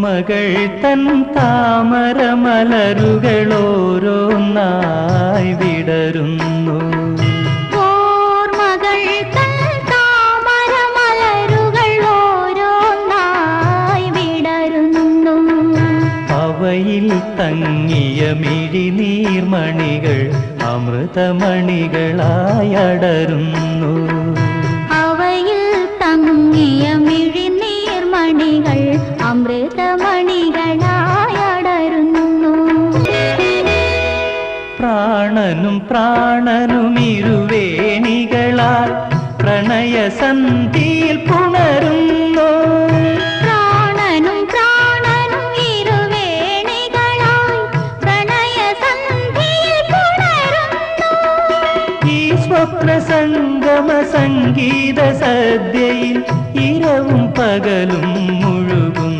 ഓർമ്മകൾ തൻ താമരമലരുകളോരോന്നായി വിടരുന്നു. ഓർമ്മകൾ തൻ താമരമലരുകൾ ഓരോന്നായി വിടരുന്നു. അവയിൽ തങ്ങിയ മിഴിനീർമണികൾ അമൃതമണികളായടരുന്നു. അവയിൽ തങ്ങിയ മിഴിനീർമണികൾ അമൃതമണികളായടരുന്നു. പ്രാണനും പ്രാണനും ഇരുവേണികളാൽ പ്രണയസന്ധിയിൽ പുണരുന്നു. പ്രാണനും പ്രാണനും ഇരുവേണികളായി പ്രണയസന്ധിയിൽ പുണരുന്നു. ഈ സ്വപ്നസംഗമ സംഗീത സദ്യയിൽ ഇരവും പകലും